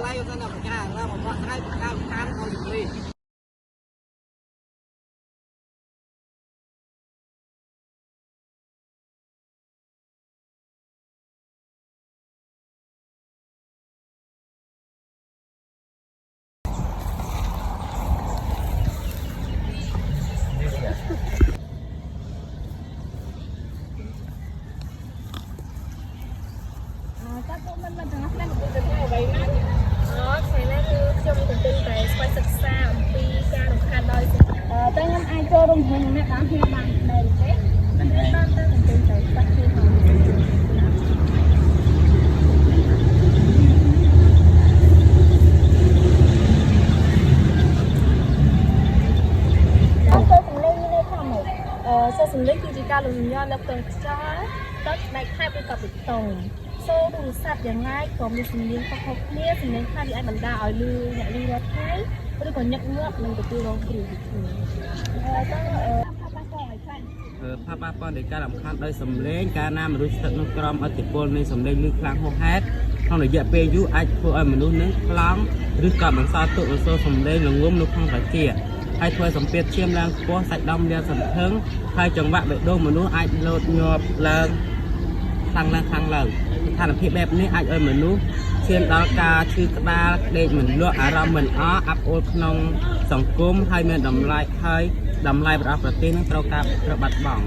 ไล่กันนะจ้าเราบอกว่าให้การเอาอยู่ดี các cô mình đang học đang được theo vậy đó đó thế nênคือខ្ញុំកំពុងតែស្វែងសិក្សាអំពីការរំខានដោយតែខ្ញុំអាចចូលរួមជាមួយអ្នកទាំងគ្នាបានដែរទេមិនបានទៅកំពុងតែស្វែងគ្នាមកអរគុណសម្លេងនេះថាម៉េចសម្លេងគឺជាការលំញនៅពេលខ្យល់ទឹកដាច់ខាតឬក៏បេតុងសូរឬស័ព្ទយ៉ាងណាក៏មានសំនៀងខុសៗគ្នាសំនៀងខ្លះវាអាចបណ្ដាលឲ្យលឺអ្នកលឺរាល់ថ្ងៃឬក៏ញឹកញាប់នឹងទទួលរងគ្រោះពីគ្នាផាប៉ាប៉ននៃការរំខានដោយសំឡេងការណាមនុស្សស្ថិតក្នុងក្រោមឥទ្ធិពលនៃសំឡេងឮខ្លាំងហួសហេតុក្នុងរយៈពេលយូរអាចធ្វើឲ្យមនុស្សនឹងខ្លាំងឬក៏បន្សល់ទុកនូវសំឡេងល្ងំនៅក្នុងត្រចៀកហើយធ្វើសម្ពាធឈាមឡើងខ្ពស់សាច់ដុំយ៉ាងសន្ធឹងហើយចង្វាក់បេះដូងមនុស្សអាចលោតញាប់ឡើងខ្លាំងឡើងស្ថានភាពបែបនេះអាចឲ្យមនុស្សឈានដល់ការឈឺក្បាលដេកមិនលក់អារម្មណ៍មិនអស់អាប់អួលក្នុងសង្គមហើយមានតម្លៃប្រអប់ប្រទេសនឹងត្រូវការបាត់បង់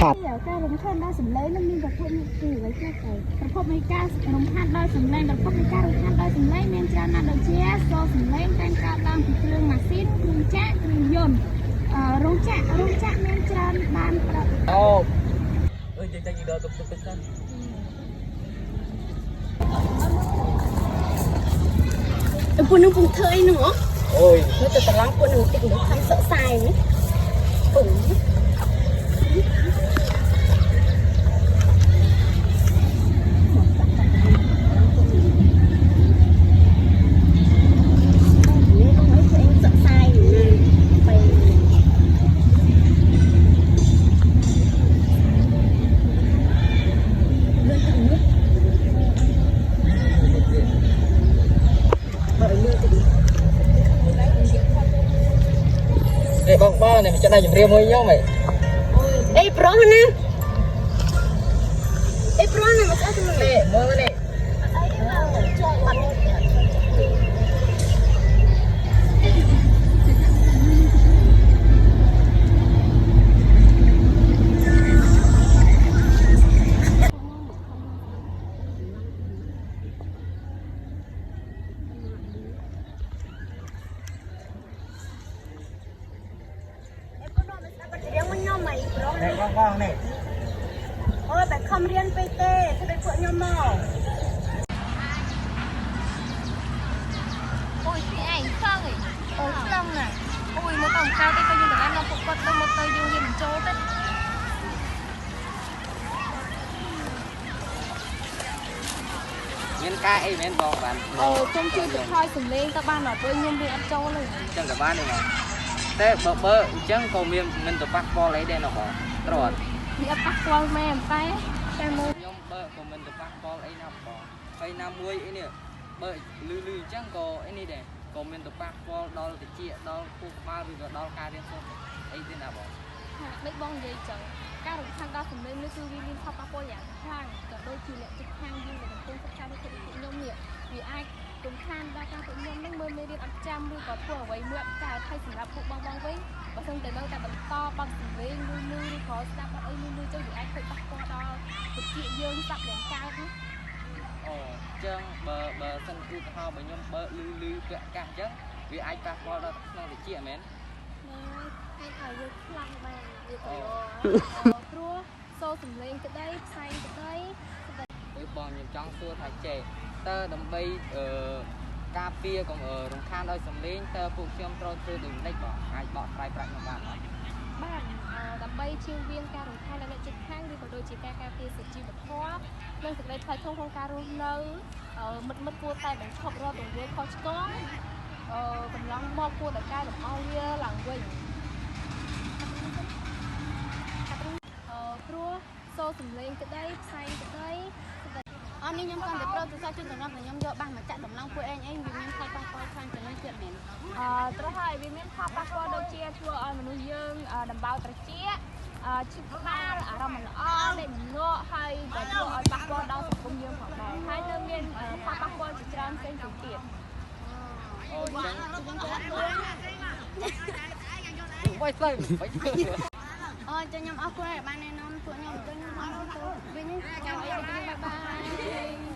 ครับការរំខានដោយសម្លេងនឹងមានប្រភេទនេះគឺអ្វីខ្លះទៅប្រភពនៃការរំខានដោយសម្លេងប្រភពនៃការរំខានដោយសម្លេងមានច្រើនណាស់ដូចជាសូរសម្លេងតែកើតឡើងពីគ្រឿងម៉ាស៊ីនគ្រឿងចក្រគ្រឿងយន្តរោងចក្រមានច្រើនបានប្រកអូអើយចេញដល់ទុកទៅសិនពួកនឹងពុំធ្វើអីនោះអូយនៅទៅត្រឡប់ពួកនឹងតិចនឹងខំសក់សាយនេះពុំបងនេះមិនចេះជំរាបមួយខ្ញុំហីអេប្រុសណាមកស្អីទៅនេះមើលនេះចូលបាត់បងនេះអូតែខំរៀនពេកទេធ្វើឲ្យពួកខ្ញុំមកអូយពីឯងខ្លាំងអូខ្លាំងណាស់អូយមកទៅកៅទៅយើងទៅដល់ពុកគាត់ទៅមកទៅយើងមិនចូលទេមានការអីមែនបងបានជុំជួយបន្ថយសំឡេងទៅបានដល់ពេលខ្ញុំរៀនអត់ចូលទេអញ្ចឹងក៏បានទេបងតែបើអញ្ចឹងក៏មានមិនទៅប៉ះពាល់អីដែរណោះបងត្រូវអត់វាអត់ប៉ះពាល់មែនតែមើលខ្ញុំបើក៏មិនទៅប៉ះពាល់អីណាបងហើយណាមួយអីនេះបើលឺអញ្ចឹងក៏អីនេះដែរក៏មានទៅប៉ះពាល់ដល់តិចដល់ពោះក្បាលឬក៏ដល់ការរៀនសូត្រអីទេណាបងដូចបងនិយាយចឹងការរំខានដល់សំឡេងនេះគឺវាមានផលប៉ះពាល់យ៉ាងខ្លាំងក៏ដូចជាអ្នកជិតខាងយើងដែលកំពុងសិក្សាដូចខ្ញុំនេះវាអាចរំខានដល់ការពួកខ្ញុំនឹងមើលមេរៀនអត់ចាំឬក៏ធ្វើអ្វីមួយអត់កើតហើយសម្រាប់ពួកបងវិញបើមិនតែនៅតែបន្តបត់សំឡេងលឺឬក៏ស្ដាប់អត់អីលឺចឹងវាអាចធ្វើប៉ះពាល់ដល់វិជ្ជាយើងស្ដាប់យ៉ាងកើតណាអូចឹងបើសិនឧទាហរណ៍បើខ្ញុំបើលឺពាក់កាសចឹងវាអាចប៉ះពាល់ដល់ក្នុងវិជ្ជាមែនអាចឲ្យយើងខ្លាំងបានវាទៅព្រោះសូរសំឡេងក្តីផ្សែងក្តីបងខ្ញុំចង់សួរថាចេះតើដើម្បីការពារកុំរំខានដោយសំឡេងតើពួកខ្ញុំត្រូវធ្វើដូចម្តេចបងអាចបកស្រាយប្រាប់ខ្ញុំបានអត់បាទដើម្បីជៀសវាងការរំខានដល់អ្នកជិតខាងឬក៏ដូចជាការការពារសុជីវធម៌និងសេចក្តីថ្លៃថ្នូរក្នុងការរស់នៅមិត្តគួរតែបញ្ឈប់រកទង្វើខុសឆ្គងកន្លងមកគួរតែកែលម្អវាឡើងវិញព្រោះសូរសំឡេងក្តីផ្សែងក្តី អត់នេះខ្ញុំគាត់តែប្រូទូរស័ព្ទជូនតំណខ្ញុំយកបាសមកចាក់តំណពួកឯងអីវាមានផលប៉ះពាល់ខ្លាំងទៅនឹងទៀតមែនត្រូវហើយវាមានផលប៉ះពាល់ដូចជាធ្វើឲ្យមនុស្សយើងដំបៅត្រជាក់ឈឺក្បាលអារម្មណ៍មិនល្អលេងងក់ហើយក៏ធ្វើឲ្យប៉ះពាល់ដល់សង្គមយើងផងដែរហើយនៅមានផលប៉ះពាល់ជាច្រើនផ្សេងៗទៀតអូយយើងគាត់មើលបាយទៅអូចុះខ្ញុំអរគុណហើយបានណែនាំពួកខ្ញុំទៅខ្ញុំអរគុណវិញចាំអីបាយបាយ